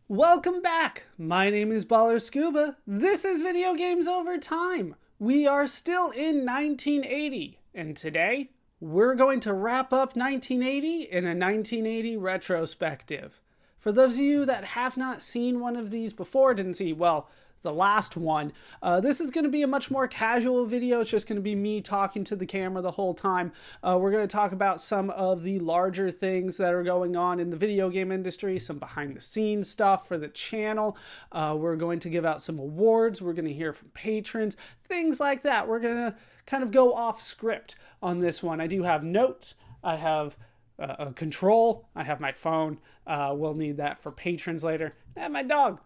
Welcome back! My name is Baller Scuba. This is Video Games Over Time. We are still in 1980, and today we're going to wrap up 1980 in a 1980 retrospective. For those of you that have not seen one of these before, didn't see, well, the last one. This is going to be a much more casual video. It's just going to be me talking to the camera the whole time. We're going to talk about some of the larger things that are going on in the video game industry, some behind the scenes stuff for the channel. We're going to give out some awards. We're going to hear from patrons, things like that. We're going to kind of go off script on this one. I do have notes. I have a control. I have my phone. We'll need that for patrons later. And my dog.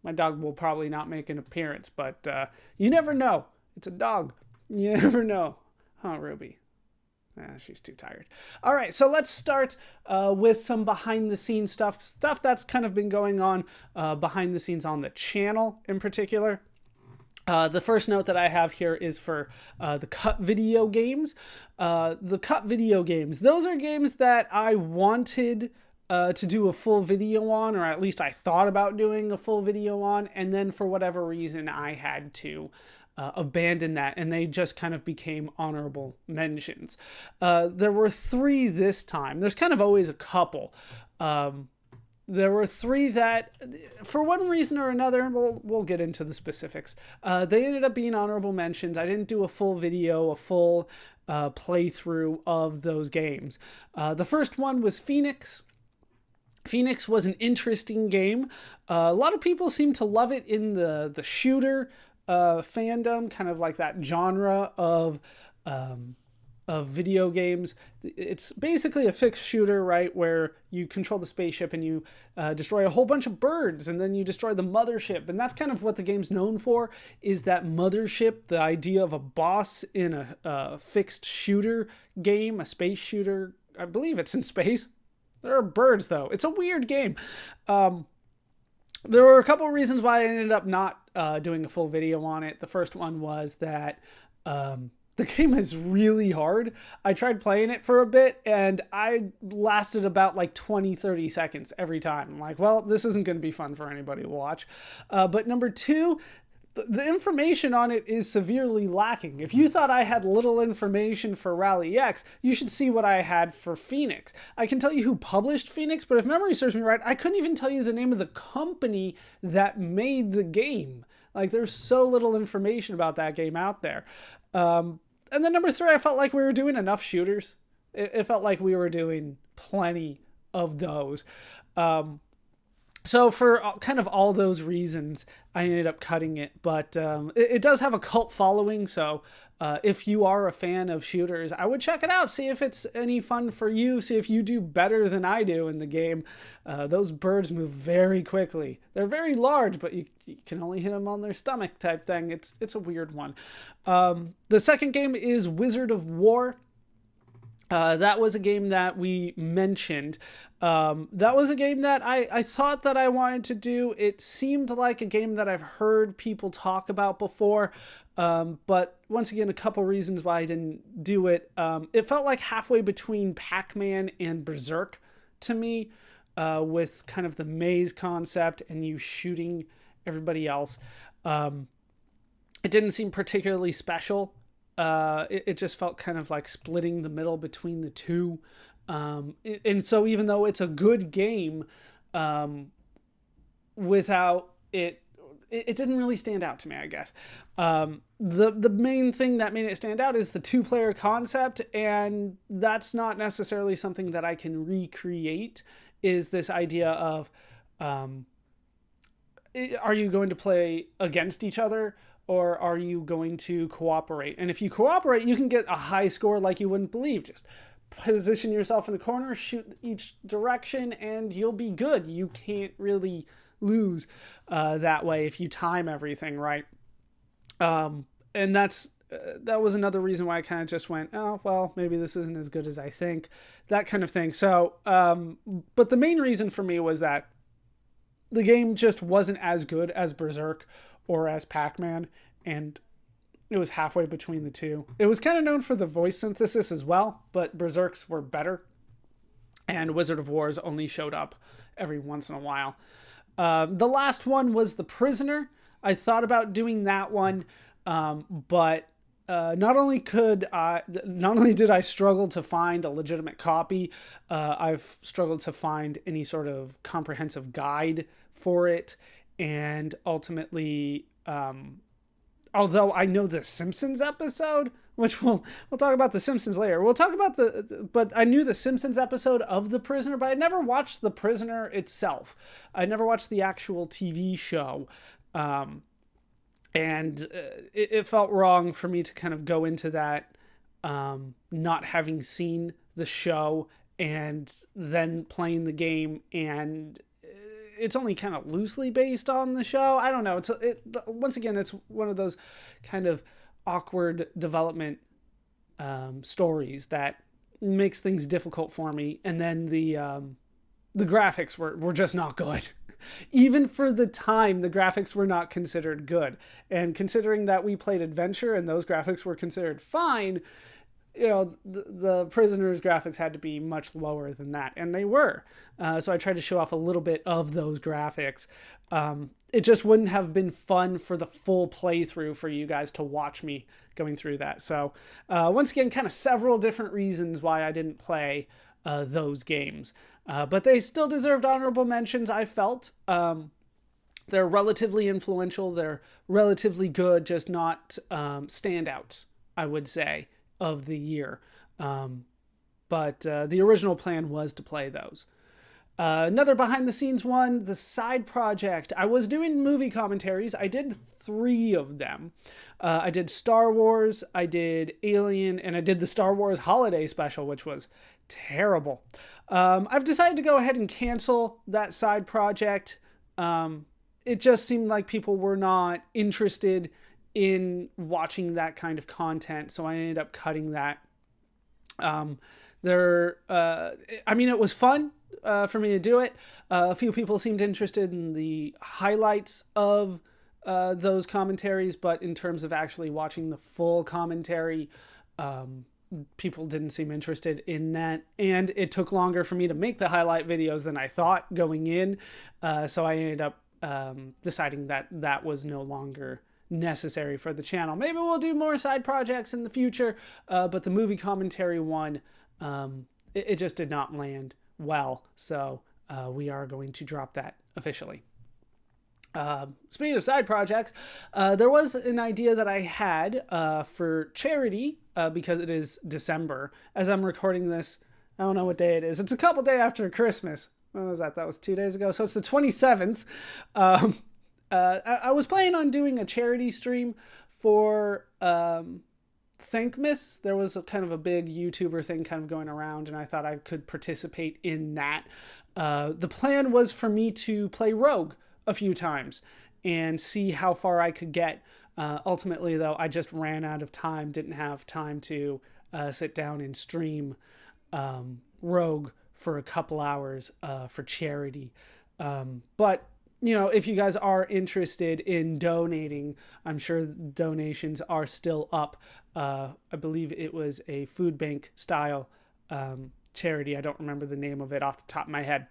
My dog will probably not make an appearance, but you never know. It's a dog. You never know. Huh, Ruby? She's too tired. All right, so let's start with some behind-the-scenes stuff that's kind of been going on behind the scenes on the channel in particular. The first note that I have here is for the cut video games. The cut video games, those are games that I wanted to do a full video on, or at least I thought about doing a full video on, and then for whatever reason I had to abandon that, and they just kind of became honorable mentions. There were 3 this time. There's kind of always a couple. There were 3 that, for one reason or another, we'll get into the specifics. They ended up being honorable mentions. I didn't do a full video, a full playthrough of those games. The first one was Phoenix. Phoenix was an interesting game. A lot of people seem to love it in the shooter fandom, kind of like that genre of video games. It's basically a fixed shooter, right, where you control the spaceship and you destroy a whole bunch of birds, and then you destroy the mothership. And that's kind of what the game's known for, is that mothership, the idea of a boss in a fixed shooter game, a space shooter. I believe it's in space. There are birds, though. It's a weird game. There were a couple of reasons why I ended up not doing a full video on it. The first one was that the game is really hard. I tried playing it for a bit, and I lasted about like 20-30 seconds every time. I'm like, well, this isn't going to be fun for anybody to watch. But number 2, the information on it is severely lacking. If you thought I had little information for Rally X, you should see what I had for Phoenix. I can tell you who published Phoenix, but if memory serves me right, I couldn't even tell you the name of the company that made the game. Like, there's so little information about that game out there. And then number 3, I felt like we were doing enough shooters. It felt like we were doing plenty of those. So for kind of all those reasons, I ended up cutting it. But it does have a cult following, so if you are a fan of shooters, I would check it out. See if it's any fun for you. See if you do better than I do in the game. Those birds move very quickly. They're very large, but you can only hit them on their stomach type thing. It's a weird one. The second game is Wizard of War. That was a game that we mentioned. That was a game that I thought that I wanted to do. It seemed like a game that I've heard people talk about before. But once again, a couple reasons why I didn't do it. It felt like halfway between Pac-Man and Berserk to me, with kind of the maze concept and you shooting everybody else. It didn't seem particularly special. It just felt kind of like splitting the middle between the two. And so even though it's a good game, without it didn't really stand out to me, I guess. The main thing that made it stand out is the 2-player concept, and that's not necessarily something that I can recreate, is this idea of, are you going to play against each other? Or are you going to cooperate? And if you cooperate, you can get a high score like you wouldn't believe. Just position yourself in a corner, shoot each direction, and you'll be good. You can't really lose that way if you time everything right. And that was another reason why I kind of just went, oh, well, maybe this isn't as good as I think. That kind of thing. So, but the main reason for me was that the game just wasn't as good as Berserk or as Pac-Man, and it was halfway between the two. It was kind of known for the voice synthesis as well, but Berserk's were better, and Wizard of Wars only showed up every once in a while. The last one was The Prisoner. I thought about doing that one, but not only did I struggle to find a legitimate copy, I've struggled to find any sort of comprehensive guide for it, and ultimately, although I know the Simpsons episode, which we'll talk about the Simpsons later. We'll talk about but I knew the Simpsons episode of The Prisoner, but I never watched The Prisoner itself. I never watched the actual TV show. And it felt wrong for me to kind of go into that, not having seen the show and then playing the game, and it's only kind of loosely based on the show. I don't know. Once again, it's one of those kind of awkward development stories that makes things difficult for me. And then the graphics were just not good. Even for the time, the graphics were not considered good. And considering that we played adventure and those graphics were considered fine, the Prisoner's graphics had to be much lower than that. And they were. So I tried to show off a little bit of those graphics. It just wouldn't have been fun for the full playthrough for you guys to watch me going through that. So once again, kind of several different reasons why I didn't play those games. But they still deserved honorable mentions, I felt. They're relatively influential. They're relatively good, just not standouts, I would say, of the year. But the original plan was to play those. Another behind-the-scenes one, the side project. I was doing movie commentaries. I did 3 of them. I did Star Wars, I did Alien, and I did the Star Wars Holiday Special, which was terrible. I've decided to go ahead and cancel that side project. It just seemed like people were not interested in watching that kind of content, so I ended up cutting that. It was fun for me to do it. A few people seemed interested in the highlights of those commentaries, but in terms of actually watching the full commentary, people didn't seem interested in that, and it took longer for me to make the highlight videos than I thought going in, so I ended up deciding that was no longer necessary for the channel. Maybe we'll do more side projects in the future, but the movie commentary one, it just did not land well, so we are going to drop that officially. Speaking of side projects, there was an idea that I had for charity, because it is December. As I'm recording this, I don't know what day it is. It's a couple days after Christmas. When was that? That was 2 days ago. So it's the 27th. I was planning on doing a charity stream for Thankmas. There was kind of a big YouTuber thing kind of going around, and I thought I could participate in that. The plan was for me to play Rogue a few times and see how far I could get. Ultimately, though, I just ran out of time, didn't have time to sit down and stream Rogue for a couple hours for charity. But, if you guys are interested in donating, I'm sure donations are still up. I believe it was a food bank style charity. I don't remember the name of it off the top of my head.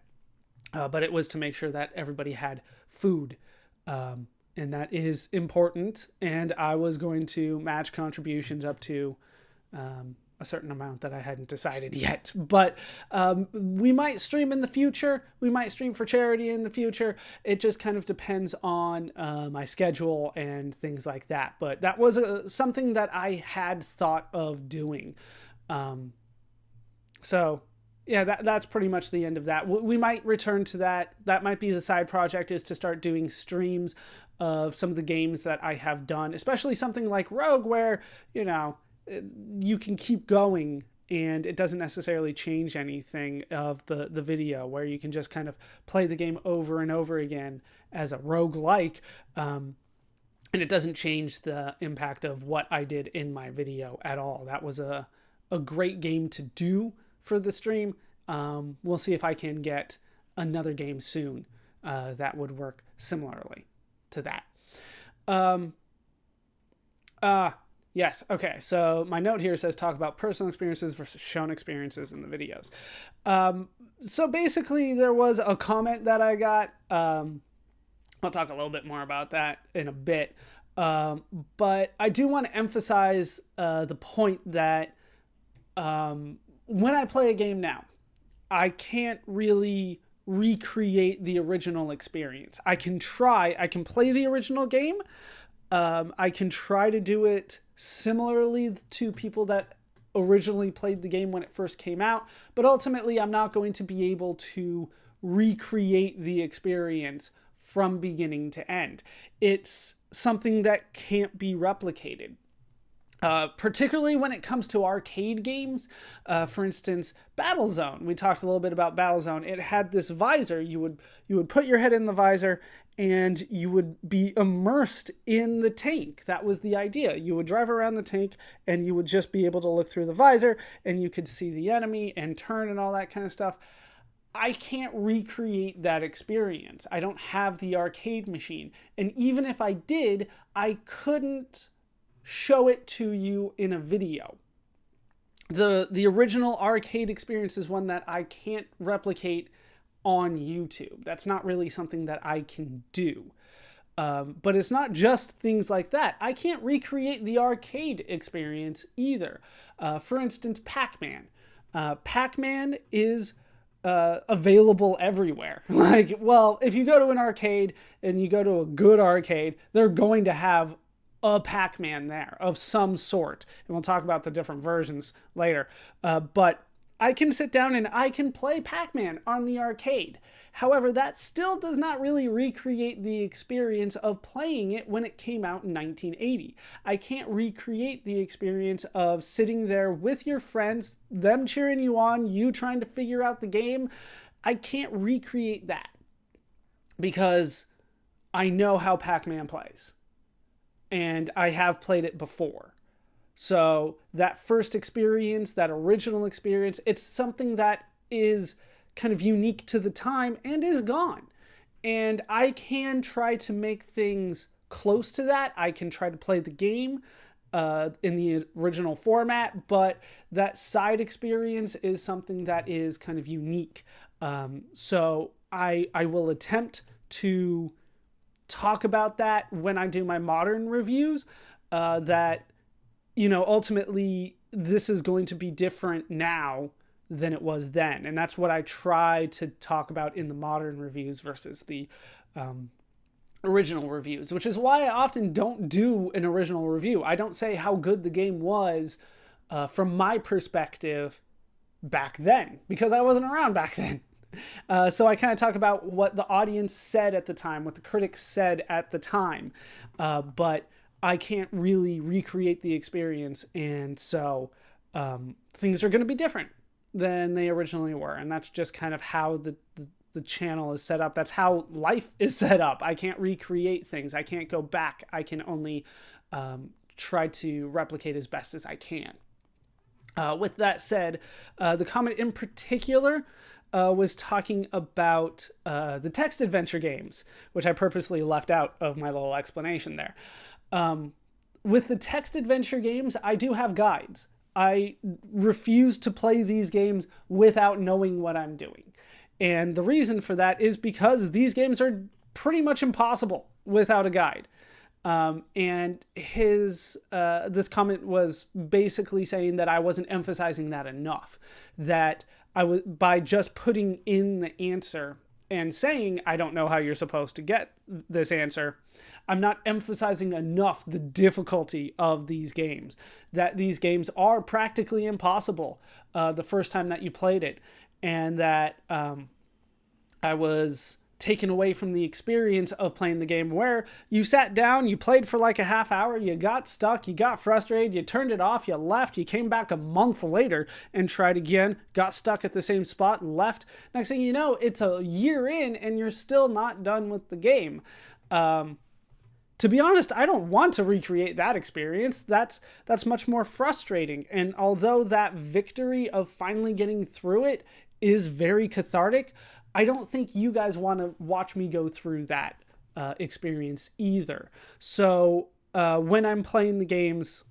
But it was to make sure that everybody had food. And that is important. And I was going to match contributions up to a certain amount that I hadn't decided yet. But we might stream in the future. We might stream for charity in the future. It just kind of depends on my schedule and things like that. But that was something that I had thought of doing. So yeah, that's pretty much the end of that. We might return to that. That might be the side project, is to start doing streams of some of the games that I have done, especially something like Rogue, where, you can keep going and it doesn't necessarily change anything of the video, where you can just kind of play the game over and over again as a roguelike, and it doesn't change the impact of what I did in my video at all. That was a great game to do for the stream. We'll see if I can get another game soon that would work similarly to that. Yes. Okay. So my note here says talk about personal experiences versus shown experiences in the videos. So basically, there was a comment that I got. I'll talk a little bit more about that in a bit. But I do want to emphasize the point that when I play a game now, I can't really recreate the original experience. I can try, I can play the original game. I can try to do it similarly to people that originally played the game when it first came out, but ultimately I'm not going to be able to recreate the experience from beginning to end. It's something that can't be replicated. Particularly when it comes to arcade games. For instance, Battlezone. We talked a little bit about Battlezone. It had this visor. You would put your head in the visor and you would be immersed in the tank. That was the idea. You would drive around the tank and you would just be able to look through the visor and you could see the enemy and turn and all that kind of stuff. I can't recreate that experience. I don't have the arcade machine. And even if I did, I couldn't show it to you in a video. The original arcade experience is one that I can't replicate on YouTube. That's not really something that I can do. But it's not just things like that. I can't recreate the arcade experience either. For instance, Pac-Man. Pac-Man is available everywhere. Like, well, if you go to an arcade and you go to a good arcade, they're going to have a Pac-Man there of some sort. And we'll talk about the different versions later. But I can sit down and I can play Pac-Man on the arcade. However, that still does not really recreate the experience of playing it when it came out in 1980. I can't recreate the experience of sitting there with your friends, them cheering you on, you trying to figure out the game. I can't recreate that because I know how Pac-Man plays. And I have played it before. So that first experience, that original experience, it's something that is kind of unique to the time and is gone. And I can try to make things close to that. I can try to play the game in the original format, but that side experience is something that is kind of unique. So I will attempt to talk about that when I do my modern reviews, that, you know, ultimately this is going to be different now than it was then. And that's what I try to talk about in the modern reviews versus the original reviews, which is why I often don't do an original review. I don't say how good the game was from my perspective back then, because I wasn't around back then. So I kind of talk about what the audience said at the time, what the critics said at the time, but I can't really recreate the experience, and so things are going to be different than they originally were, and that's just kind of how the channel is set up. That's how life is set up. I can't recreate things. I can't go back. I can only try to replicate as best as I can. With that said, the comment in particular was talking about the text adventure games, which I purposely left out of my little explanation there. With the text adventure games, I do have guides. I refuse to play these games without knowing what I'm doing. And the reason for that is because these games are pretty much impossible without a guide. And this comment was basically saying that I wasn't emphasizing that enough, that I was, by just putting in the answer and saying, I don't know how you're supposed to get this answer, I'm not emphasizing enough the difficulty of these games, that these games are practically impossible the first time that you played it, and that I was taken away from the experience of playing the game, where you sat down, you played for like a half hour, you got stuck, you got frustrated, you turned it off, you left, you came back a month later and tried again, got stuck at the same spot and left. Next thing you know, it's a year in and you're still not done with the game. To be honest, I don't want to recreate that experience. That's much more frustrating. And although that victory of finally getting through it is very cathartic, I don't think you guys want to watch me go through that experience either. So when I'm playing the games,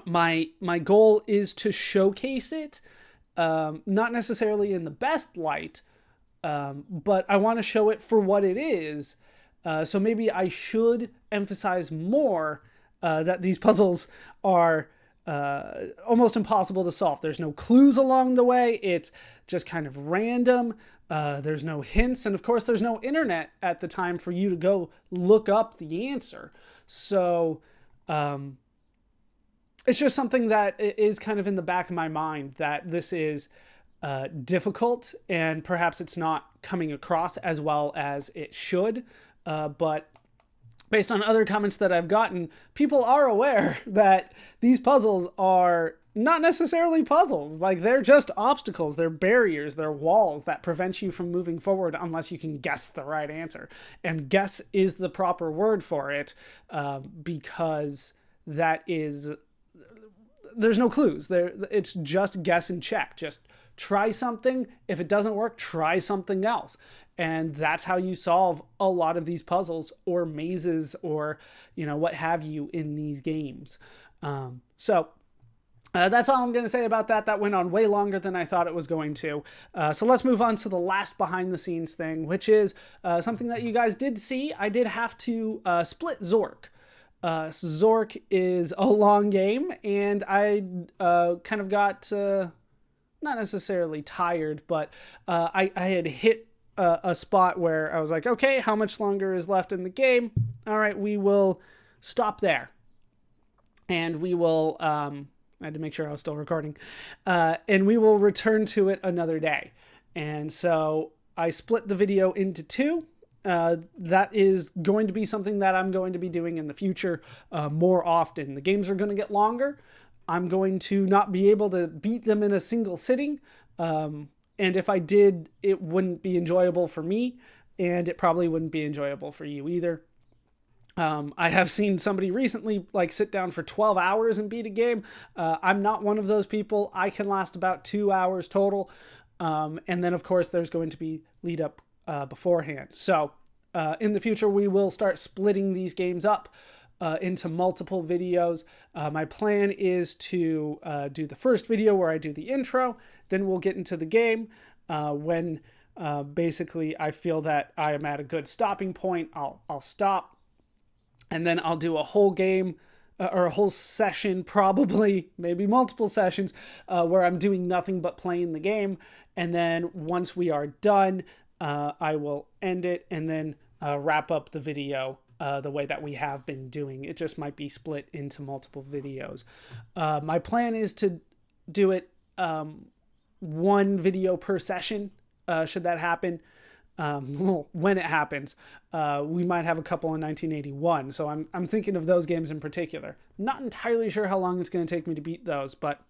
My goal is to showcase it, not necessarily in the best light, but I want to show it for what it is. So maybe I should emphasize more that these puzzles are almost impossible to solve. There's no clues along the way. It's just kind of random. There's no hints. And of course, there's no internet at the time for you to go look up the answer. So it's just something that is kind of in the back of my mind, that this is difficult and perhaps it's not coming across as well as it should. But based on other comments that I've gotten, people are aware that these puzzles are not necessarily puzzles. Like, they're just obstacles, they're barriers, they're walls that prevent you from moving forward unless you can guess the right answer. And guess is the proper word for it, because that is, there's no clues there. It's just guess and check. Just try something. If it doesn't work, try something else. And that's how you solve a lot of these puzzles or mazes or, what have you in these games. So that's all I'm going to say about that. That went on way longer than I thought it was going to. So let's move on to the last behind the scenes thing, which is something that you guys did see. I did have to split Zork. Zork is a long game, and I kind of got not necessarily tired, but I had hit a spot where I was like, okay, how much longer is left in the game? All right, we will stop there. And we will, I had to make sure I was still recording, and we will return to it another day. And so I split the video into two. That is going to be something that I'm going to be doing in the future more often. The games are going to get longer. I'm going to not be able to beat them in a single sitting. And if I did, it wouldn't be enjoyable for me, and it probably wouldn't be enjoyable for you either. I have seen somebody recently sit down for 12 hours and beat a game. I'm not one of those people. I can last about 2 hours total. And then of course there's going to be lead up beforehand. So in the future, we will start splitting these games up into multiple videos. My plan is to do the first video where I do the intro, then we'll get into the game. When basically I feel that I am at a good stopping point, I'll stop, and then I'll do a whole game or a whole session, probably maybe multiple sessions, where I'm doing nothing but playing the game. And then once we are done, I will end it and then wrap up the video the way that we have been doing. It just might be split into multiple videos. My plan is to do it one video per session, should that happen. When it happens, we might have a couple in 1981. So I'm thinking of those games in particular. Not entirely sure how long it's going to take me to beat those, but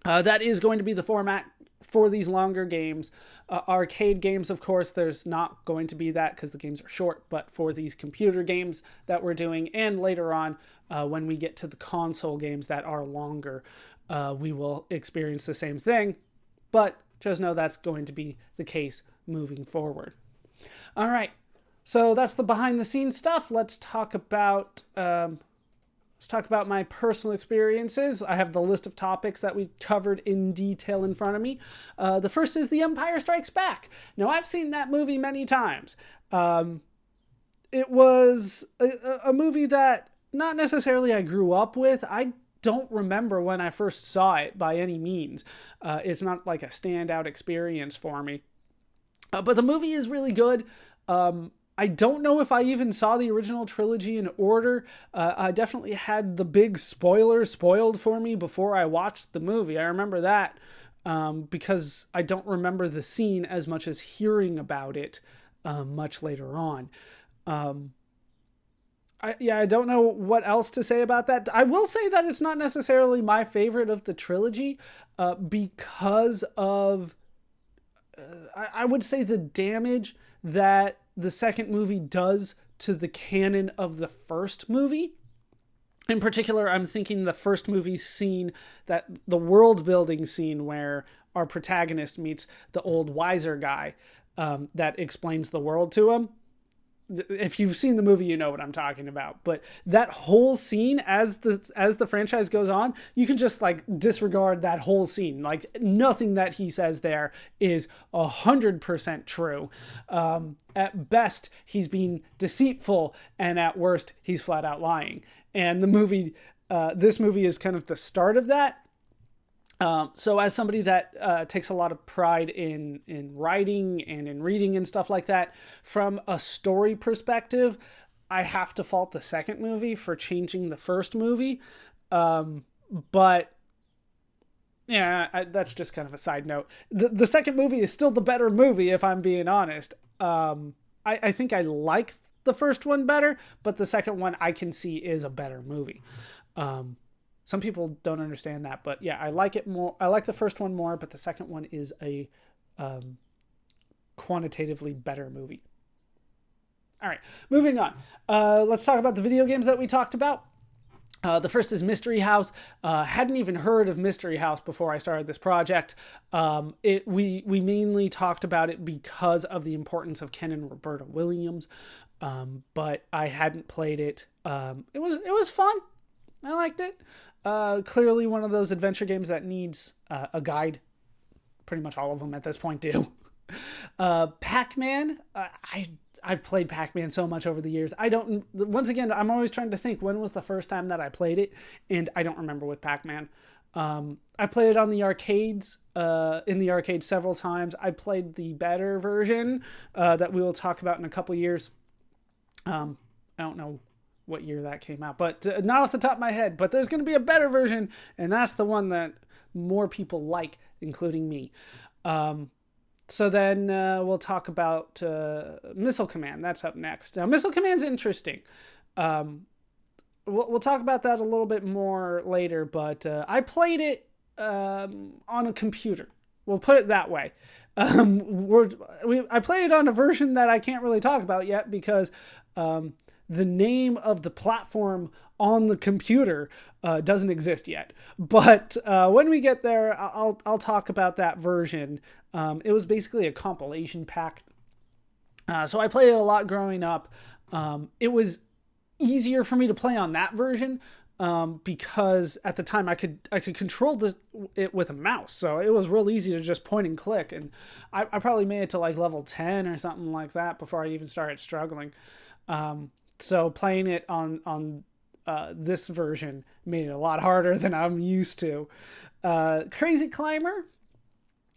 that is going to be the format for these longer games. Arcade games, of course, there's not going to be that because the games are short, but for these computer games that we're doing, and later on when we get to the console games that are longer, we will experience the same thing, but just know that's going to be the case moving forward. All right, so that's the behind the scenes stuff. Let's talk about my personal experiences. I have the list of topics that we covered in detail in front of me. The first is The Empire Strikes Back. Now, I've seen that movie many times. It was a movie that not necessarily I grew up with. I don't remember when I first saw it by any means. It's not like a standout experience for me. But the movie is really good. I don't know if I even saw the original trilogy in order. I definitely had the big spoiler spoiled for me before I watched the movie. I remember that because I don't remember the scene as much as hearing about it much later on. I don't know what else to say about that. I will say that it's not necessarily my favorite of the trilogy because of, I would say, the damage that the second movie does to the canon of the first movie. In particular, I'm thinking the first movie scene, that the world building scene where our protagonist meets the old wiser guy that explains the world to him. if you've seen the movie, you know what I'm talking about. But that whole scene, as the franchise goes on, you can just like disregard that whole scene. Like nothing that he says there is 100% true. At best, he's being deceitful, and at worst, he's flat out lying. And this movie is kind of the start of that. So as somebody that takes a lot of pride in writing and in reading and stuff like that, from a story perspective, I have to fault the second movie for changing the first movie. But yeah, that's just kind of a side note. The second movie is still the better movie, if I'm being honest. I think I like the first one better, but the second one I can see is a better movie. Some people don't understand that, but yeah, I like it more. I like the first one more, but the second one is a quantitatively better movie. All right, moving on. Let's talk about the video games that we talked about. The first is Mystery House. Hadn't even heard of Mystery House before I started this project. We mainly talked about it because of the importance of Ken and Roberta Williams, but I hadn't played it. It was fun. I liked it. Clearly one of those adventure games that needs a guide. Pretty much all of them at this point do. Pac-Man. I've played Pac-Man so much over the years. Once again, I'm always trying to think when was the first time that I played it, and I don't remember with Pac-Man. I played it on the arcades, in the arcade several times. I played the better version that we will talk about in a couple years. I don't know what year that came out, but not off the top of my head, but there's going to be a better version, and that's the one that more people like, including me. So then we'll talk about Missile Command. That's up next. Now, Missile Command's interesting. We'll talk about that a little bit more later, but I played it on a computer. We'll put it that way. I played it on a version that I can't really talk about yet because the name of the platform on the computer doesn't exist yet. But when we get there, I'll talk about that version. It was basically a compilation pack. So I played it a lot growing up. It was easier for me to play on that version because at the time I could control it with a mouse. So it was real easy to just point and click. And I probably made it to like level 10 or something like that before I even started struggling. So playing it on this version made it a lot harder than I'm used to. Crazy Climber.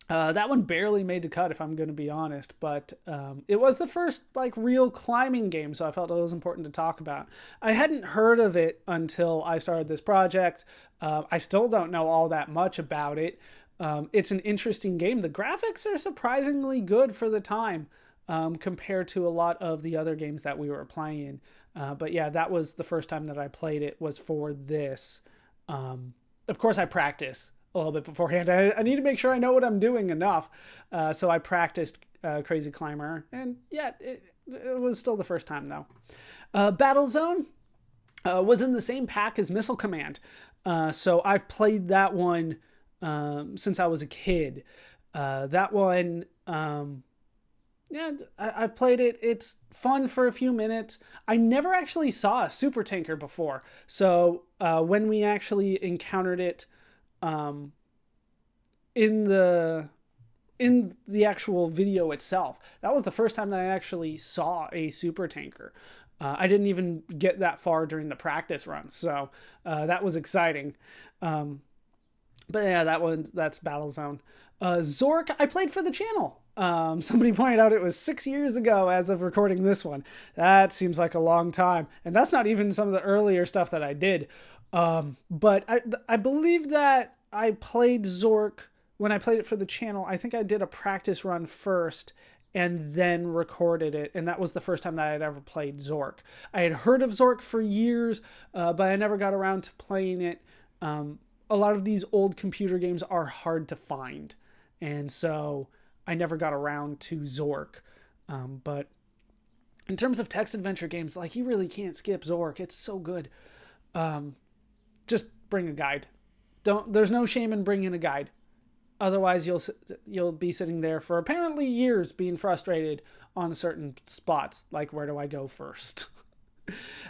That one barely made the cut, if I'm going to be honest, but it was the first like real climbing game, so I felt it was important to talk about. I hadn't heard of it until I started this project. I still don't know all that much about it. It's an interesting game. The graphics are surprisingly good for the time. Compared to a lot of the other games that we were playing. But yeah, that was the first time that I played it was for this. Of course, I practice a little bit beforehand. I need to make sure I know what I'm doing enough. So I practiced Crazy Climber. And yeah, it was still the first time though. Battlezone was in the same pack as Missile Command. So I've played that one since I was a kid. That one... yeah, I've played it. It's fun for a few minutes. I never actually saw a super tanker before. So when we actually encountered it in the actual video itself, that was the first time that I actually saw a super tanker. I didn't even get that far during the practice run. So that was exciting. But yeah, that's Battlezone. Zork, I played for the channel. Somebody pointed out it was 6 years ago as of recording this one. That seems like a long time. And that's not even some of the earlier stuff that I did. But I believe that I played Zork when I played it for the channel. I think I did a practice run first and then recorded it. And that was the first time that I had ever played Zork. I had heard of Zork for years, but I never got around to playing it. A lot of these old computer games are hard to find. And so I never got around to Zork. But in terms of text adventure games, like you really can't skip Zork. It's so good. Just bring a guide. There's no shame in bringing a guide. Otherwise, you'll be sitting there for apparently years being frustrated on certain spots, like where do I go first?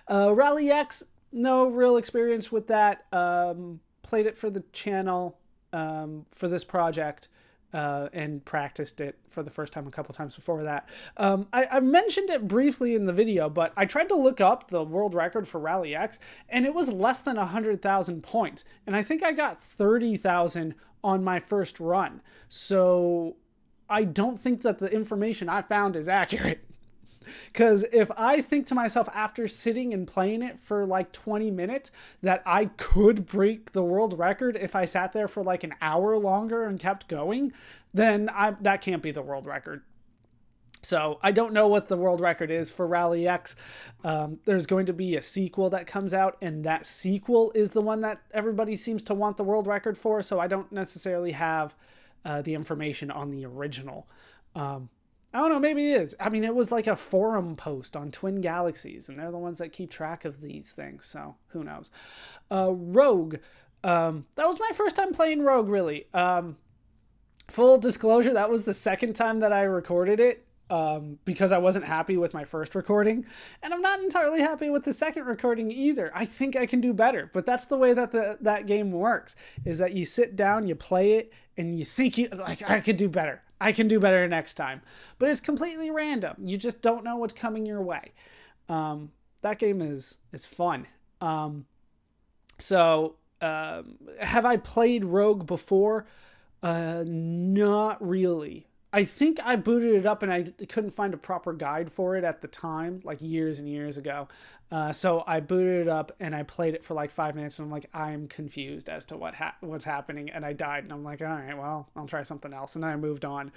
Rally X, no real experience with that. Played it for the channel for this project. And practiced it for the first time a couple times before that. I mentioned it briefly in the video, but I tried to look up the world record for Rally X, and it was less than 100,000 points. And I think I got 30,000 on my first run. So I don't think that the information I found is accurate. Because if I think to myself after sitting and playing it for like 20 minutes that I could break the world record if I sat there for like an hour longer and kept going, then that can't be the world record. So I don't know what the world record is for Rally X. There's going to be a sequel that comes out, and that sequel is the one that everybody seems to want the world record for. So I don't necessarily have the information on the original. I don't know, maybe it is. I mean, it was like a forum post on Twin Galaxies, and they're the ones that keep track of these things, so who knows. Rogue. That was my first time playing Rogue, really. Full disclosure, that was the second time that I recorded it, because I wasn't happy with my first recording, and I'm not entirely happy with the second recording either. I think I can do better, but that's the way that that game works, is that you sit down, you play it, and you think I could do better. I can do better next time. But it's completely random. You just don't know what's coming your way. That game is fun. Have I played Rogue before? Not really. I think I booted it up and I couldn't find a proper guide for it at the time, like years and years ago. So I booted it up and I played it for like 5 minutes, and I'm like, I'm confused as to what's happening, and I died. And I'm like, all right, well, I'll try something else. And then I moved on.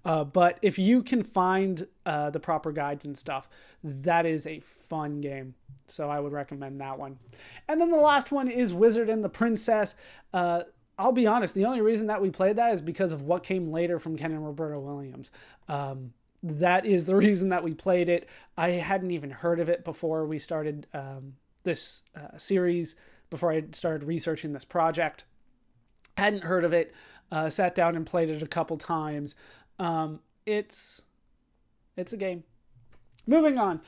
But if you can find the proper guides and stuff, that is a fun game. So I would recommend that one. And then the last one is Wizard and the Princess. I'll be honest, the only reason that we played that is because of what came later from Ken and Roberta Williams. That is the reason that we played it. I hadn't even heard of it before we started this series, before I started researching this project. Hadn't heard of it, sat down and played it a couple times. It's a game. Moving on.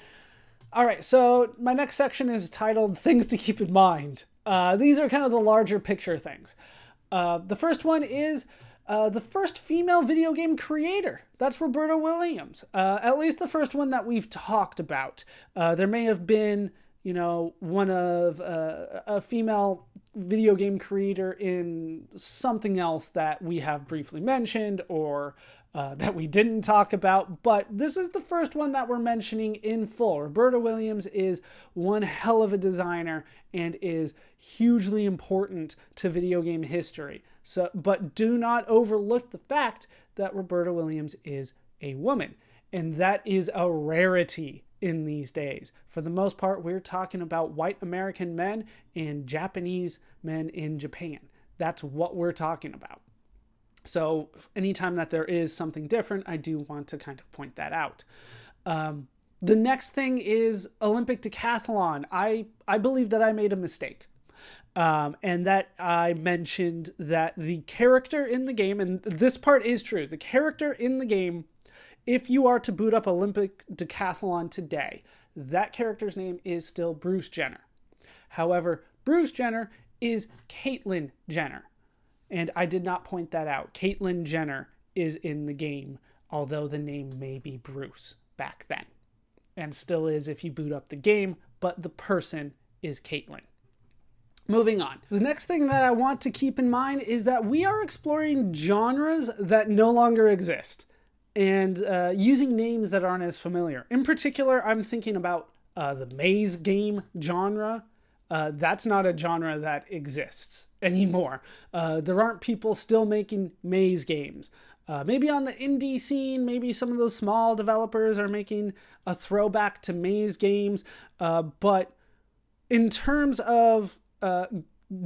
All right, so my next section is titled Things to Keep in Mind. These are kind of the larger picture things. The first one is the first female video game creator. That's Roberta Williams. At least the first one that we've talked about. There may have been, one of a female video game creator in something else that we have briefly mentioned or that we didn't talk about, but this is the first one that we're mentioning in full. Roberta Williams is one hell of a designer and is hugely important to video game history. But do not overlook the fact that Roberta Williams is a woman, and that is a rarity in these days. For the most part, we're talking about white American men and Japanese men in Japan. That's what we're talking about. So anytime that there is something different, I do want to kind of point that out. The next thing is Olympic decathlon. I believe that I made a mistake. And that I mentioned that the character in the game, and this part is true, the character in the game, if you are to boot up Olympic decathlon today, that character's name is still Bruce Jenner. However, Bruce Jenner is Caitlyn Jenner. And I did not point that out. Caitlyn Jenner is in the game, although the name may be Bruce back then. And still is if you boot up the game, but the person is Caitlyn. Moving on. The next thing that I want to keep in mind is that we are exploring genres that no longer exist and using names that aren't as familiar. In particular, I'm thinking about the maze game genre. That's not a genre that exists anymore. There aren't people still making maze games. Maybe on the indie scene, maybe some of those small developers are making a throwback to maze games. But in terms of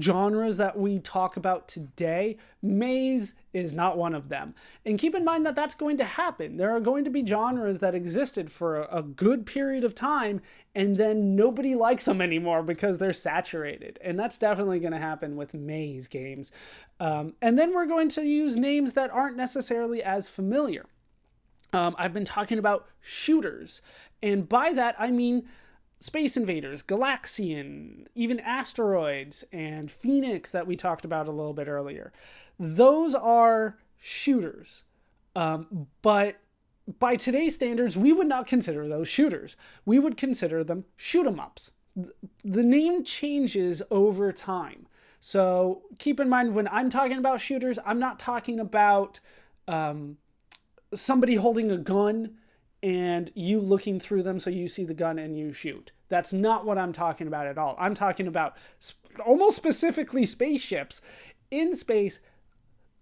genres that we talk about today, maze is not one of them. And keep in mind that that's going to happen. There are going to be genres that existed for a good period of time, and then nobody likes them anymore because they're saturated. And that's definitely going to happen with maze games. And then we're going to use names that aren't necessarily as familiar. I've been talking about shooters, and by that I mean Space Invaders, Galaxian, even Asteroids, and Phoenix that we talked about a little bit earlier. Those are shooters. But by today's standards, we would not consider those shooters. We would consider them shoot-'em-ups. The name changes over time. So keep in mind, when I'm talking about shooters, I'm not talking about somebody holding a gun and you looking through them so you see the gun and you shoot. That's not what I'm talking about at all. I'm talking about almost specifically spaceships in space,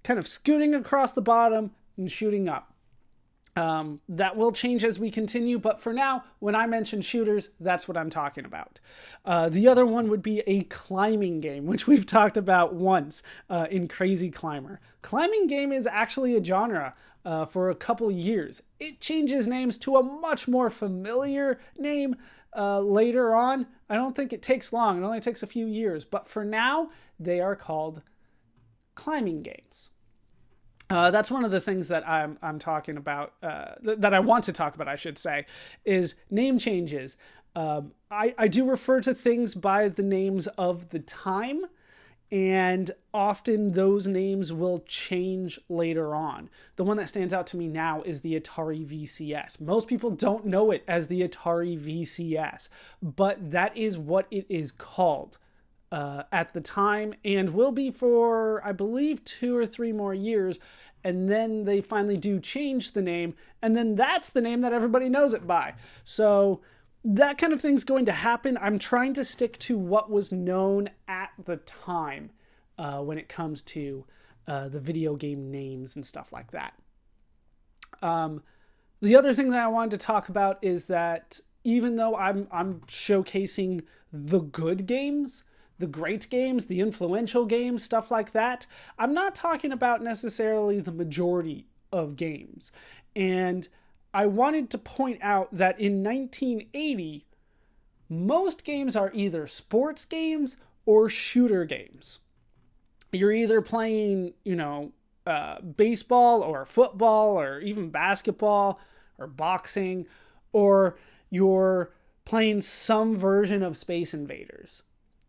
kind of scooting across the bottom and shooting up. That will change as we continue, but for now, when I mention shooters, that's what I'm talking about. The other one would be a climbing game, which we've talked about once in Crazy Climber. Climbing game is actually a genre for a couple years. It changes names to a much more familiar name later on. I don't think it takes long. It only takes a few years, but for now, they are called climbing games. That's one of the things that I'm talking about, that I want to talk about, I should say, is name changes. I do refer to things by the names of the time, and often those names will change later on. The one that stands out to me now is the Atari VCS. Most people don't know it as the Atari VCS, but that is what it is called at the time, and will be for, I believe, 2 or 3 more years. And then they finally do change the name, and then that's the name that everybody knows it by. So that kind of thing's going to happen. I'm trying to stick to what was known at the time when it comes to the video game names and stuff like that. The other thing that I wanted to talk about is that even though I'm showcasing the good games, the great games, the influential games, stuff like that, I'm not talking about necessarily the majority of games. And I wanted to point out that in 1980, most games are either sports games or shooter games. You're either playing, baseball or football or even basketball or boxing, or you're playing some version of Space Invaders.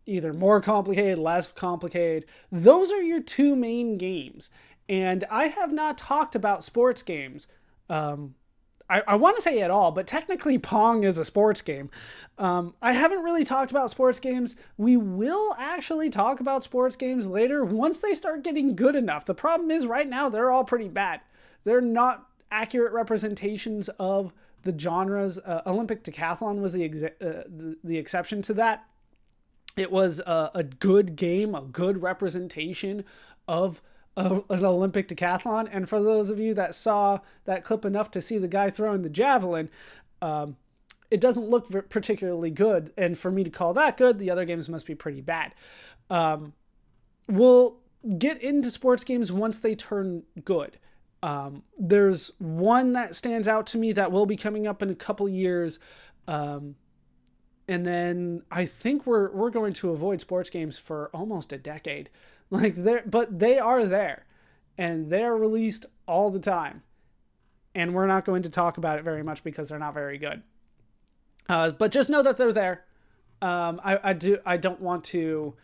Either more complicated, less complicated. Those are your 2 main games. And I have not talked about sports games. I want to say at all, but technically Pong is a sports game. I haven't really talked about sports games. We will actually talk about sports games later once they start getting good enough. The problem is right now they're all pretty bad. They're not accurate representations of the genres. Olympic decathlon was the exception to that. It was a good game, a good representation of an Olympic decathlon. And for those of you that saw that clip enough to see the guy throwing the javelin, it doesn't look particularly good. And for me to call that good, the other games must be pretty bad. We'll get into sports games once they turn good. There's one that stands out to me that will be coming up in a couple years. And then I think we're going to avoid sports games for almost a decade. But they are there, and they're released all the time. And we're not going to talk about it very much because they're not very good. But just know that they're there. I don't want to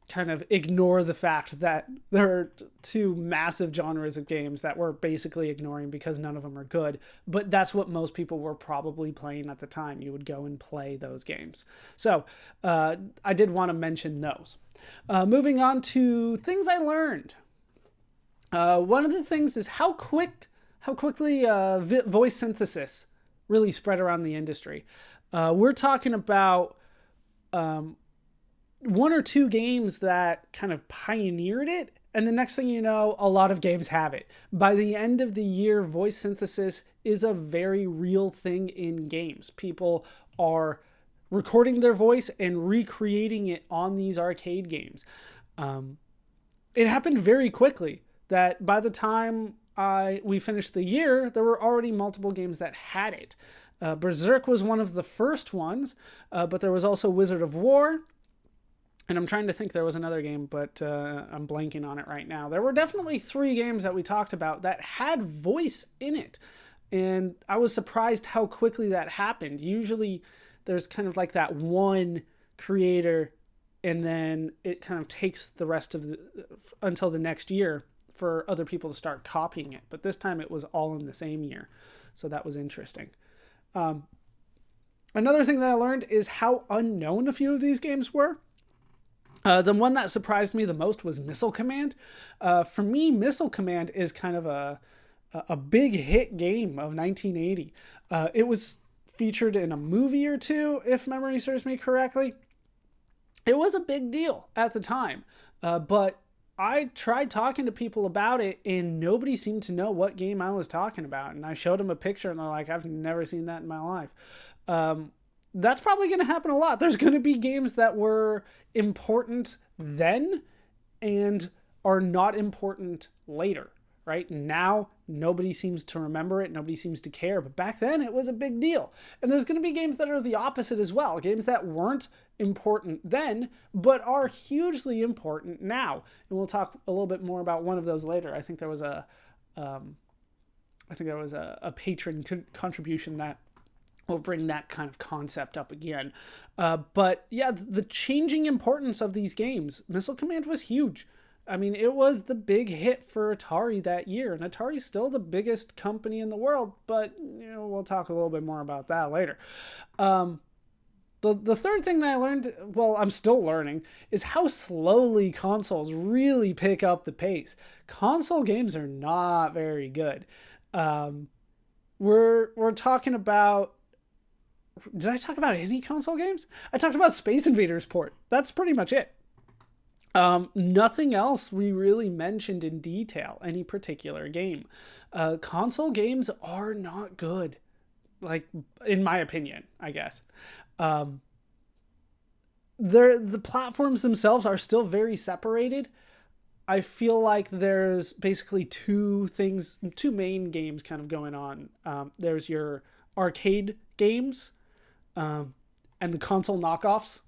kind of ignore the fact that there are 2 massive genres of games that we're basically ignoring because none of them are good. But that's what most people were probably playing at the time. You would go and play those games. So I did want to mention those. Moving on to things I learned. One of the things is how quickly voice synthesis really spread around the industry. We're talking about 1 or 2 games that kind of pioneered it, and the next thing you know, a lot of games have it. By the end of the year, voice synthesis is a very real thing in games. People are recording their voice and recreating it on these arcade games. It happened very quickly that by the time we finished the year, there were already multiple games that had it. Berserk was one of the first ones, but there was also Wizard of War. And I'm trying to think, there was another game, but I'm blanking on it right now. There were definitely 3 games that we talked about that had voice in it. And I was surprised how quickly that happened. Usually there's kind of like that one creator, and then it kind of takes the rest of until the next year for other people to start copying it. But this time it was all in the same year. So that was interesting. Another thing that I learned is how unknown a few of these games were. The one that surprised me the most was Missile Command. For me, Missile Command is kind of a big hit game of 1980. It was featured in a movie or two, if memory serves me correctly. It was a big deal at the time, but I tried talking to people about it, and nobody seemed to know what game I was talking about. And I showed them a picture, and they're like, I've never seen that in my life. That's probably going to happen a lot. There's going to be games that were important then and are not important later, right? Now, nobody seems to remember it. Nobody seems to care. But back then, it was a big deal. And there's going to be games that are the opposite as well. Games that weren't important then, but are hugely important now. And we'll talk a little bit more about one of those later. I think there was a patron contribution that will bring that kind of concept up again. But yeah, the changing importance of these games. Missile Command was huge. I mean, it was the big hit for Atari that year, and Atari's still the biggest company in the world, but we'll talk a little bit more about that later. The third thing that I learned, well, I'm still learning, is how slowly consoles really pick up the pace. Console games are not very good. We're talking about... Did I talk about any console games? I talked about Space Invaders port. That's pretty much it. Nothing else we really mentioned in detail, any particular game. Console games are not good, like, in my opinion, I guess. The platforms themselves are still very separated. I feel like there's basically two main games kind of going on. There's your arcade games, and the console knockoffs.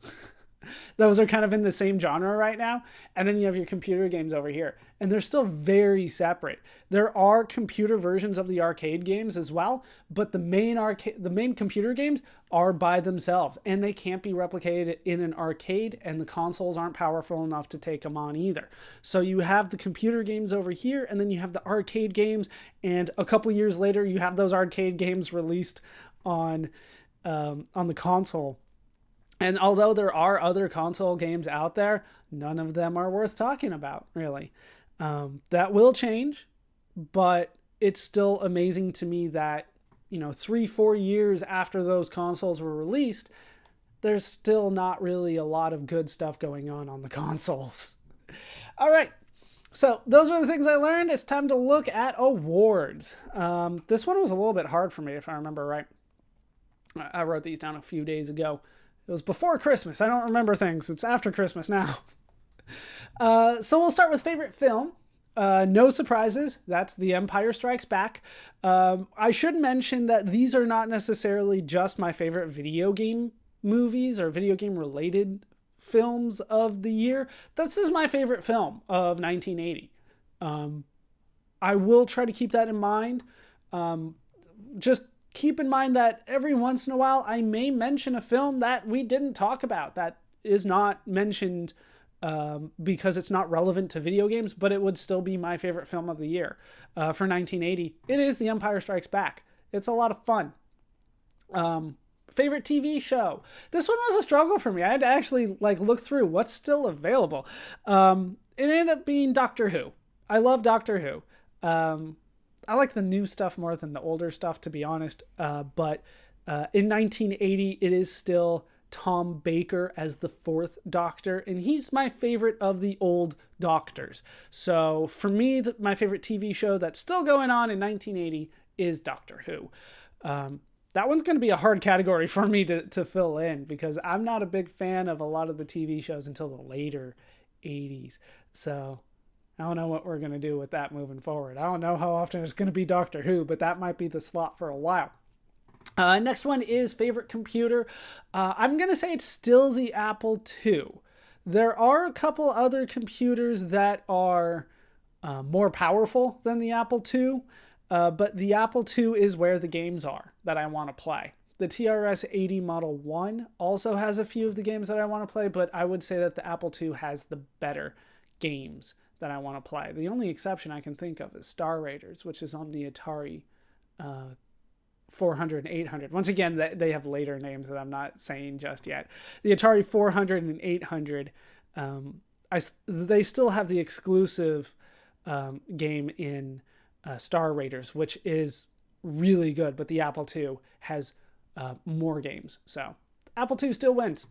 Those are kind of in the same genre right now. And then you have your computer games over here. And they're still very separate. There are computer versions of the arcade games as well, but the main computer games are by themselves, and they can't be replicated in an arcade, and the consoles aren't powerful enough to take them on either. So you have the computer games over here, and then you have the arcade games, and a couple years later you have those arcade games released on the console. And although there are other console games out there, none of them are worth talking about, really. That will change, but it's still amazing to me that, 3-4 years after those consoles were released, there's still not really a lot of good stuff going on the consoles. All right. So those are the things I learned. It's time to look at awards. This one was a little bit hard for me, if I remember right. I wrote these down a few days ago. It was before Christmas. I don't remember things. It's after Christmas now. So we'll start with favorite film. No surprises. That's The Empire Strikes Back. I should mention that these are not necessarily just my favorite video game movies or video game related films of the year. This is my favorite film of 1980. I will try to keep that in mind. Just keep in mind that every once in a while I may mention a film that we didn't talk about, that is not mentioned because it's not relevant to video games, but it would still be my favorite film of the year. For 1980, it is The Empire Strikes Back. It's a lot of fun. Favorite TV show. This one was a struggle for me. I had to actually look through what's still available. It ended up being Doctor Who. I love Doctor Who. I like the new stuff more than the older stuff, to be honest. But in 1980, it is still Tom Baker as the fourth Doctor, and he's my favorite of the old Doctors. So for me, my favorite TV show that's still going on in 1980 is Doctor Who. that one's going to be a hard category for me to fill in because I'm not a big fan of a lot of the TV shows until the later 80s. So I don't know what we're going to do with that moving forward. I don't know how often it's going to be Doctor Who, but that might be the slot for a while. Next one is favorite computer. I'm going to say it's still the Apple II. There are a couple other computers that are more powerful than the Apple II, but the Apple II is where the games are that I want to play. The TRS-80 Model 1 also has a few of the games that I want to play, but I would say that the Apple II has the better games that I want to play. The only exception I can think of is Star Raiders, which is on the Atari 400 and 800. Once again, they have later names that I'm not saying just yet. The Atari 400 and 800, they still have the exclusive game in Star Raiders, which is really good, but the Apple II has more games. So Apple II still wins.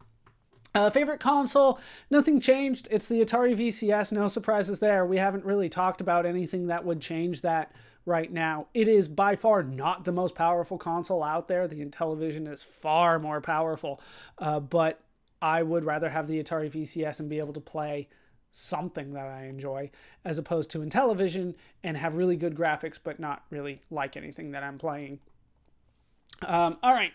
Favorite console, nothing changed. It's the Atari VCS. No surprises there. We haven't really talked about anything that would change that right now. It is by far not the most powerful console out there. The Intellivision is far more powerful, but I would rather have the Atari VCS and be able to play something that I enjoy as opposed to Intellivision and have really good graphics but not really like anything that I'm playing. All right.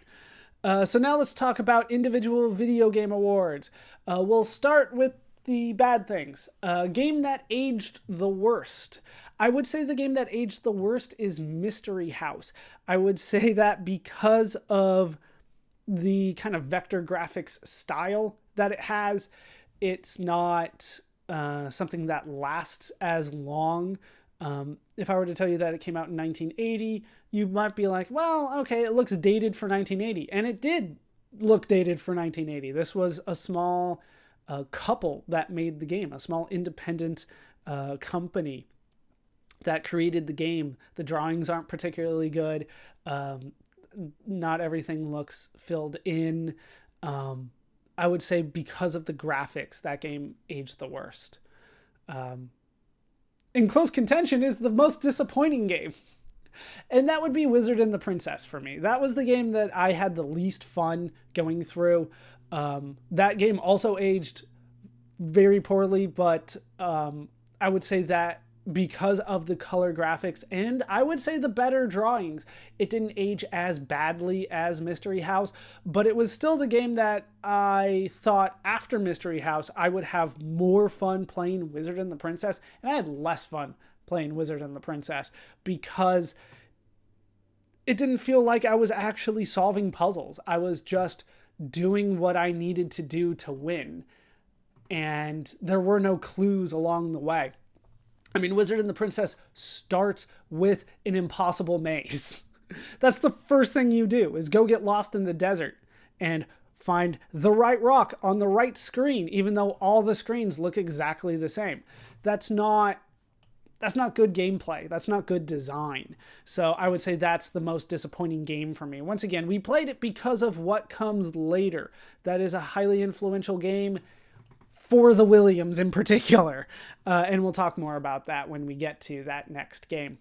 So now let's talk about individual video game awards. We'll start with the bad things. Game that aged the worst. I would say the game that aged the worst is Mystery House. I would say that because of the kind of vector graphics style that it has, it's not something that lasts as long. If I were to tell you that it came out in 1980, you might be like, well, okay, it looks dated for 1980. And it did look dated for 1980. This was a small couple that made the game, a small independent company that created the game. The drawings aren't particularly good. Not everything looks filled in. I would say because of the graphics, that game aged the worst. In close contention is the most disappointing game. And that would be Wizard and the Princess for me. That was the game that I had the least fun going through. That game also aged very poorly, but I would say that because of the color graphics and I would say the better drawings, it didn't age as badly as Mystery House, but it was still the game that I thought after Mystery House I would have more fun playing Wizard and the Princess, and I had less fun playing Wizard and the Princess because it didn't feel like I was actually solving puzzles. I was just doing what I needed to do to win, and there were no clues along the way. I mean, Wizard and the Princess starts with an impossible maze. That's the first thing you do, is go get lost in the desert and find the right rock on the right screen, even though all the screens look exactly the same. That's not good gameplay. That's not good design. So I would say that's the most disappointing game for me. Once again, we played it because of what comes later. That is a highly influential game for the Williams in particular. And we'll talk more about that when we get to that next game.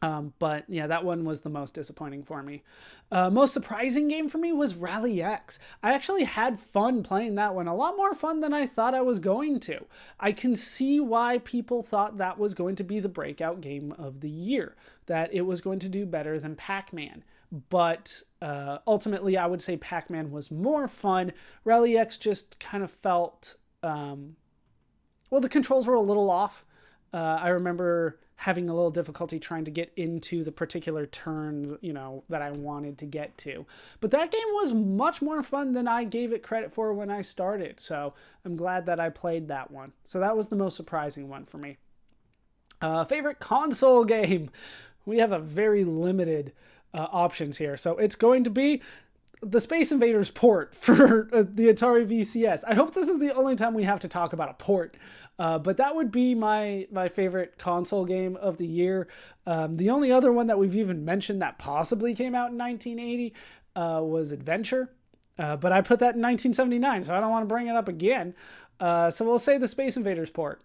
But yeah, that one was the most disappointing for me. Most surprising game for me was Rally X. I actually had fun playing that one, a lot more fun than I thought I was going to. I can see why people thought that was going to be the breakout game of the year, that it was going to do better than Pac-Man. But ultimately, I would say Pac-Man was more fun. Rally X just kind of felt... well, the controls were a little off. I remember having a little difficulty trying to get into the particular turns, that I wanted to get to. But that game was much more fun than I gave it credit for when I started. So I'm glad that I played that one. So that was the most surprising one for me. Favorite console game. We have a very limited options here. So it's going to be the Space Invaders port for the Atari VCS. I hope this is the only time we have to talk about a port, but that would be my favorite console game of the year. The only other one that we've even mentioned that possibly came out in 1980 was Adventure, but I put that in 1979, so I don't want to bring it up again. So we'll say the Space Invaders port.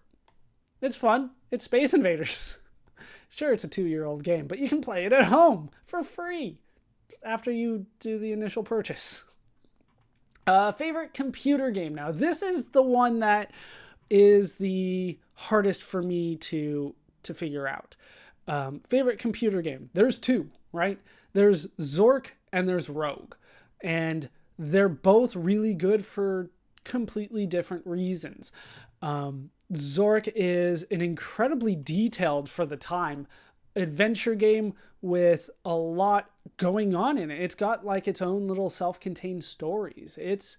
It's fun. It's Space Invaders. Sure, it's a 2-year-old game, but you can play it at home for free. after you do the initial purchase. Favorite computer game. Now, this is the one that is the hardest for me to figure out. Favorite computer game. There's two, right? There's Zork and there's Rogue. And they're both really good for completely different reasons. Zork is an incredibly detailed, for the time, adventure game with a lot going on in it. It's got like its own little self-contained stories. It's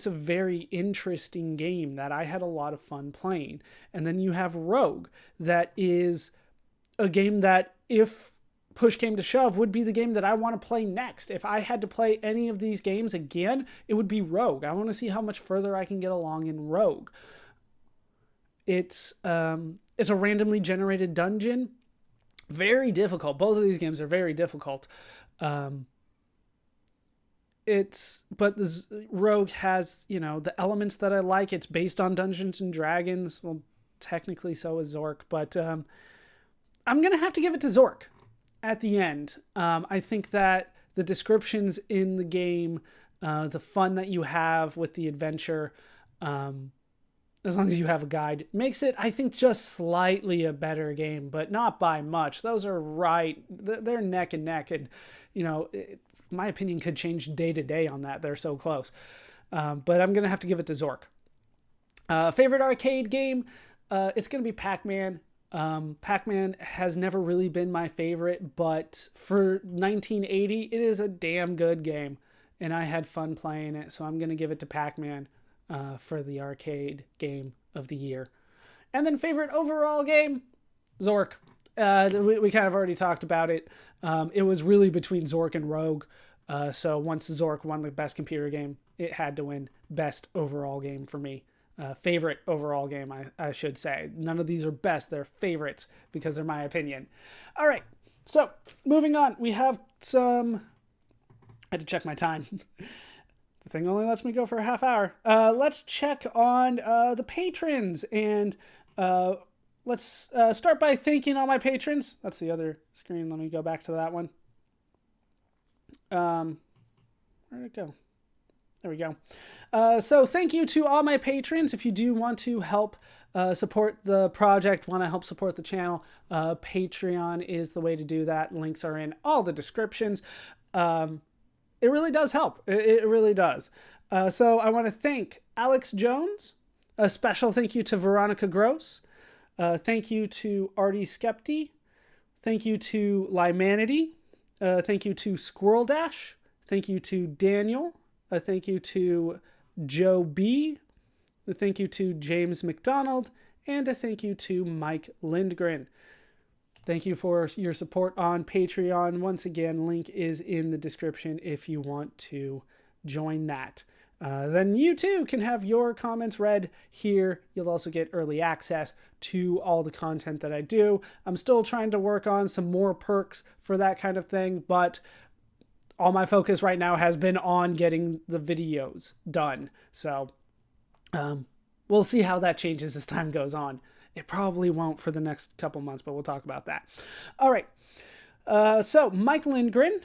a very interesting game that I had a lot of fun playing. And then you have Rogue, that is a game that, if push came to shove, would be the game that I want to play next. If I had to play any of these games again, it would be Rogue. I want to see how much further I can get along in Rogue. It's a randomly generated dungeon. Very difficult. Both of these games are very difficult. But Rogue has, the elements that I like. It's based on Dungeons and Dragons. Well, technically so is Zork, but I'm going to have to give it to Zork at the end. I think that the descriptions in the game, the fun that you have with the adventure, as long as you have a guide, makes it, I think, just slightly a better game, but not by much. Those are they're neck and neck, and, my opinion could change day to day on that. They're so close. But I'm going to have to give it to Zork. Favorite arcade game? It's going to be Pac-Man. Pac-Man has never really been my favorite, but for 1980, it is a damn good game, and I had fun playing it, so I'm going to give it to Pac-Man for the arcade game of the year. And then favorite overall game? Zork. We kind of already talked about it. It was really between Zork and Rogue. So once Zork won the best computer game, it had to win best overall game for me. Favorite overall game, I should say. None of these are best. They're favorites because they're my opinion. All right. So moving on, we have some... I had to check my time. The thing only lets me go for a half hour. Let's check on the patrons, and let's start by thanking all my patrons. That's the other screen. Let me go back to that one. Where'd it go? There we go. So thank you to all my patrons. If you do want to help support the project, want to help support the channel, Patreon is the way to do that. Links are in all the descriptions. It really does help. It really does. So I want to thank Alex Jones. A special thank you to Veronica Gross. Thank you to Artie Skepti. Thank you to Lymanity. Thank you to Squirrel Dash. Thank you to Daniel. Thank you to Joe B. Thank you to James McDonald. And a thank you to Mike Lindgren. Thank you for your support on Patreon. Once again, link is in the description if you want to join that. Then you too can have your comments read here. You'll also get early access to all the content that I do. I'm still trying to work on some more perks for that kind of thing, but all my focus right now has been on getting the videos done. So we'll see how that changes as time goes on. It probably won't for the next couple months, but we'll talk about that. All right. So Mike Lindgren,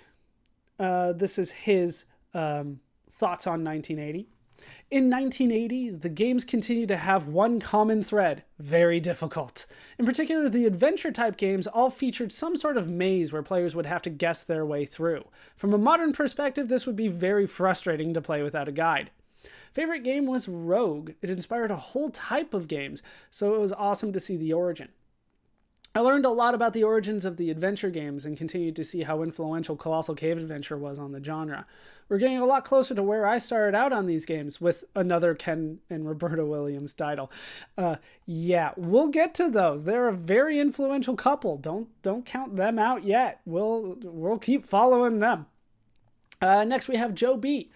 this is his thoughts on 1980. In 1980, the games continue to have one common thread: very difficult. In particular, the adventure-type games all featured some sort of maze where players would have to guess their way through. From a modern perspective, this would be very frustrating to play without a guide. Favorite game was Rogue. It inspired a whole type of games, so it was awesome to see the origin. I learned a lot about the origins of the adventure games and continued to see how influential Colossal Cave Adventure was on the genre. We're getting a lot closer to where I started out on these games with another Ken and Roberta Williams title. Yeah, we'll get to those. They're a very influential couple. Don't count them out yet. We'll keep following them. Next we have Joe B.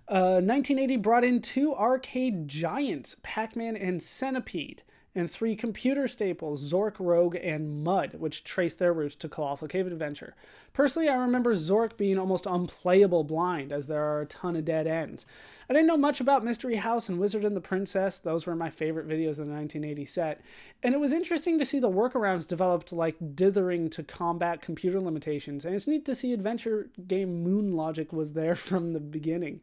1980 brought in two arcade giants, Pac-Man and Centipede. and 3 computer staples, Zork, Rogue, and Mud, which trace their roots to Colossal Cave Adventure. Personally, I remember Zork being almost unplayable blind, as there are a ton of dead ends. I didn't know much about Mystery House and Wizard and the Princess. Those were my favorite videos of the 1980 set. And it was interesting to see the workarounds developed, like dithering to combat computer limitations. And it's neat to see adventure game Moon logic was there from the beginning.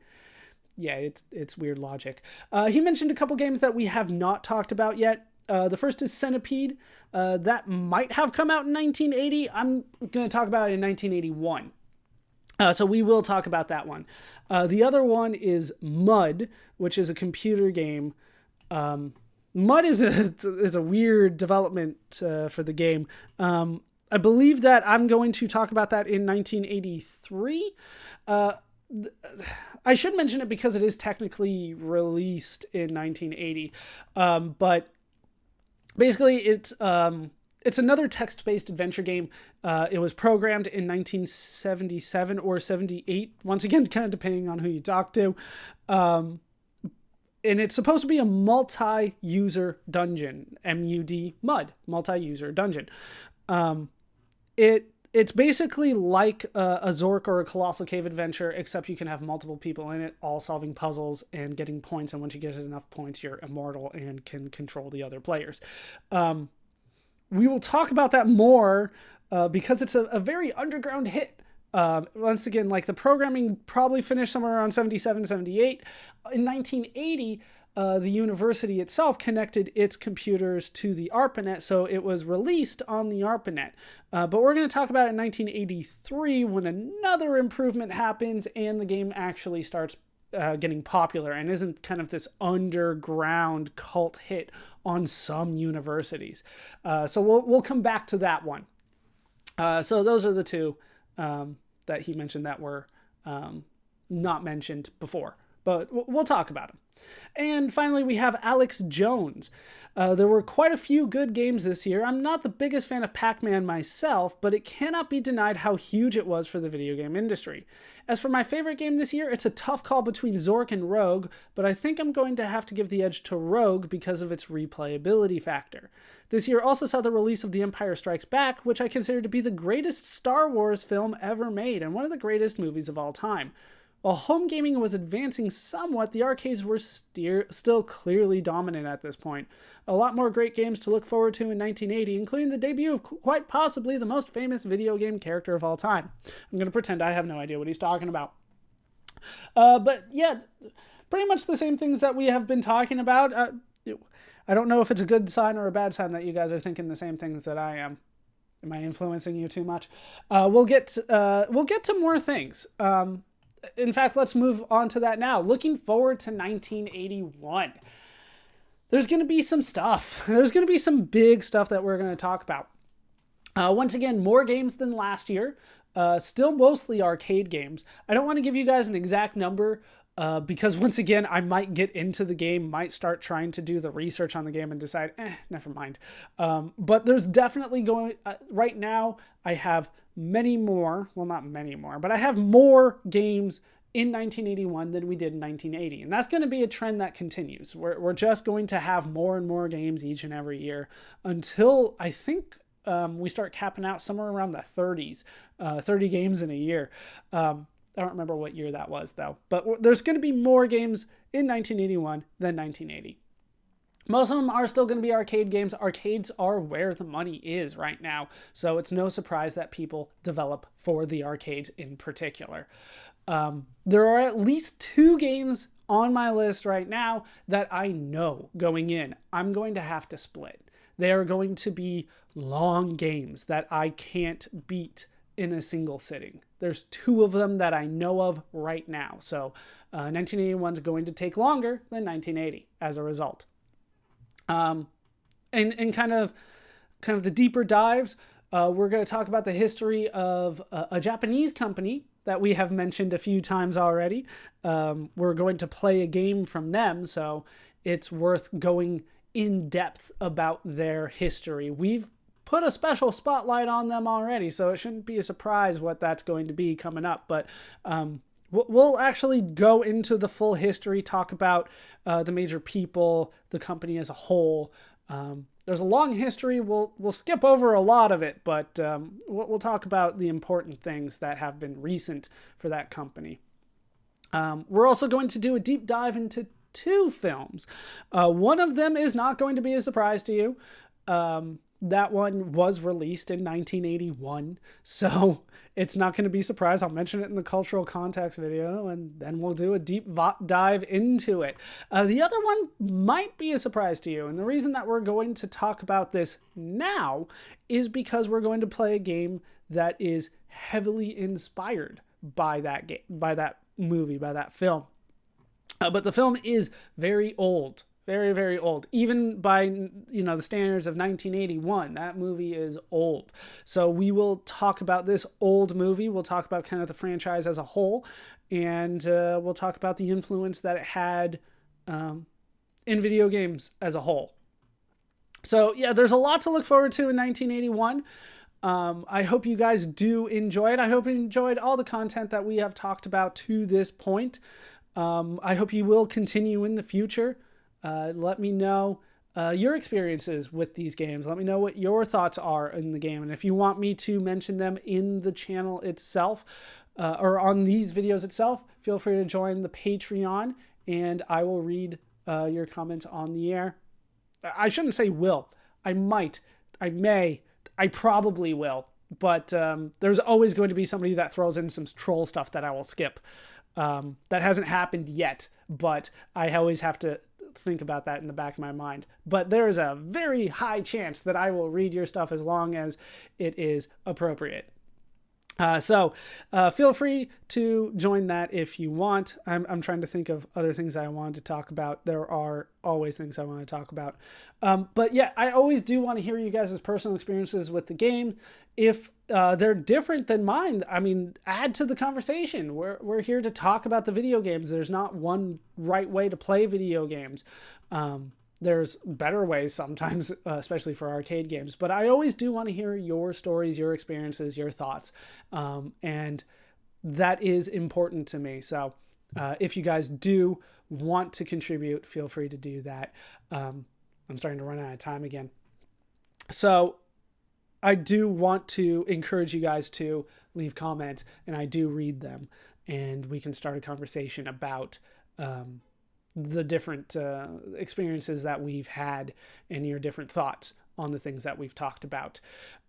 Yeah, it's weird logic. He mentioned a couple games that we have not talked about yet. The first is Centipede. That might have come out in 1980. I'm going to talk about it in 1981. So we will talk about that one. The other one is Mud, which is a computer game. Mud is a weird development for the game. I believe that I'm going to talk about that in 1983. I should mention it because it is technically released in 1980. But basically, it's another text-based adventure game. It was programmed in 1977 or 78. Once again, kind of depending on who you talk to. And it's supposed to be a multi-user dungeon. MUD, MUD, multi-user dungeon. It's basically like a Zork or a Colossal Cave Adventure, except you can have multiple people in it, all solving puzzles and getting points. And once you get enough points, you're immortal and can control the other players. We will talk about that more because it's a very underground hit. Once again, like the programming probably finished somewhere around 77, 78. In 1980, the university itself connected its computers to the ARPANET, so it was released on the ARPANET. But we're going to talk about it in 1983 when another improvement happens and the game actually starts getting popular and isn't kind of this underground cult hit on some universities. So we'll come back to that one. So those are the two that he mentioned that were not mentioned before, but we'll talk about them. And finally, we have Alex Jones. There were quite a few good games this year. I'm not the biggest fan of Pac-Man myself, but it cannot be denied how huge it was for the video game industry. As for my favorite game this year, it's a tough call between Zork and Rogue, but I think I'm going to have to give the edge to Rogue because of its replayability factor. This year also saw the release of The Empire Strikes Back, which I consider to be the greatest Star Wars film ever made and one of the greatest movies of all time. While home gaming was advancing somewhat, the arcades were still clearly dominant at this point. A lot more great games to look forward to in 1980, including the debut of quite possibly the most famous video game character of all time. I'm going to pretend I have no idea what he's talking about. But yeah, pretty much the same things that we have been talking about. I don't know if it's a good sign or a bad sign that you guys are thinking the same things that I am. Am I influencing you too much? We'll get to more things. In fact, let's move on to that now. Looking forward to 1981. There's going to be some stuff. There's going to be some big stuff that we're going to talk about. Once again, more games than last year. Still mostly arcade games. I don't want to give you guys an exact number because once again, I might get into the game, might start trying to do the research on the game and decide, never mind. But there's definitely going, right now, I have many more, well, not many more, but I have more games in 1981 than we did in 1980. And that's going to be a trend that continues. We're just going to have more and more games each and every year until I think we start capping out somewhere around the 30s, 30 games in a year. I don't remember what year that was, though. But there's going to be more games in 1981 than 1980. Most of them are still going to be arcade games. Arcades are where the money is right now. So it's no surprise that people develop for the arcades in particular. There are at least 2 games on my list right now that I know going in I'm going to have to split. They are going to be long games that I can't beat in a single sitting. There's 2 of them that I know of right now. So 1981 is going to take longer than 1980 as a result. And kind of the deeper dives, we're going to talk about the history of a Japanese company that we have mentioned a few times already. We're going to play a game from them, so it's worth going in depth about their history. We've put a special spotlight on them already, so it shouldn't be a surprise what that's going to be coming up. But we'll actually go into the full history, talk about the major people, the company as a whole, There's a long history. We'll skip over a lot of it, but we'll talk about the important things that have been recent for that company. We're also going to do a deep dive into 2 films. One of them is not going to be a surprise to you. That one was released in 1981, so it's not going to be a surprise. I'll mention it in the cultural context video, and then we'll do a deep dive into it. The other one might be a surprise to you, and the reason that we're going to talk about this now is because we're going to play a game that is heavily inspired by that game, by that movie, by that film. But the film is very old. Very, very old. Even by, the standards of 1981, that movie is old. So we will talk about this old movie. We'll talk about kind of the franchise as a whole. And we'll talk about the influence that it had in video games as a whole. So, yeah, there's a lot to look forward to in 1981. I hope you guys do enjoy it. I hope you enjoyed all the content that we have talked about to this point. I hope you will continue in the future. Let me know your experiences with these games. Let me know what your thoughts are in the game. And if you want me to mention them in the channel itself or on these videos itself, feel free to join the Patreon and I will read your comments on the air. I shouldn't say will. I might. I may. I probably will. But there's always going to be somebody that throws in some troll stuff that I will skip. That hasn't happened yet, but I always have to think about that in the back of my mind. But there is a very high chance that I will read your stuff as long as it is appropriate. So feel free to join that if you want. I'm trying to think of other things I wanted to talk about. There are always things I want to talk about. But yeah, I always do want to hear you guys' personal experiences with the game. If they're different than mine, I mean, add to the conversation. We're here to talk about the video games. There's not one right way to play video games. There's better ways sometimes, especially for arcade games. But I always do want to hear your stories, your experiences, your thoughts. And that is important to me. So if you guys do want to contribute, feel free to do that. I'm starting to run out of time again. So I do want to encourage you guys to leave comments, and I do read them. And we can start a conversation about the different experiences that we've had and your different thoughts on the things that we've talked about.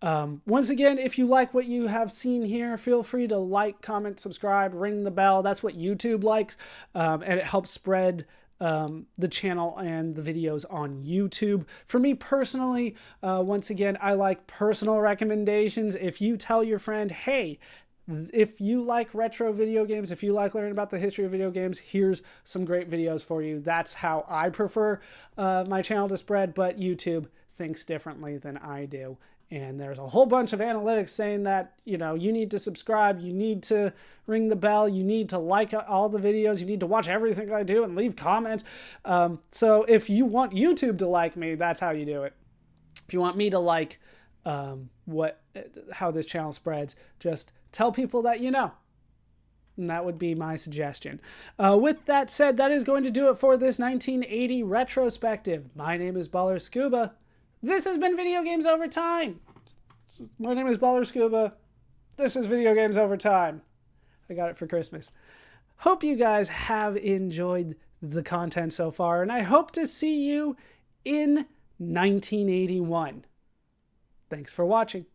Once again, if you like what you have seen here, feel free to like, comment, subscribe, ring the bell. That's what YouTube likes, and it helps spread the channel and the videos on YouTube. For me personally, once again, I like personal recommendations. If you tell your friend, hey, if you like retro video games, if you like learning about the history of video games, here's some great videos for you. That's how I prefer my channel to spread, but YouTube thinks differently than I do. And there's a whole bunch of analytics saying that, you need to subscribe, you need to ring the bell, you need to like all the videos, you need to watch everything I do and leave comments. So if you want YouTube to like me, that's how you do it. If you want me to like how this channel spreads, just tell people that you know. And that would be my suggestion. With that said, that is going to do it for this 1980 retrospective. My name is Baller Scuba. This has been Video Games Over Time. My name is Baller Scuba. This is Video Games Over Time. I got it for Christmas. Hope you guys have enjoyed the content so far, and I hope to see you in 1981. Thanks for watching.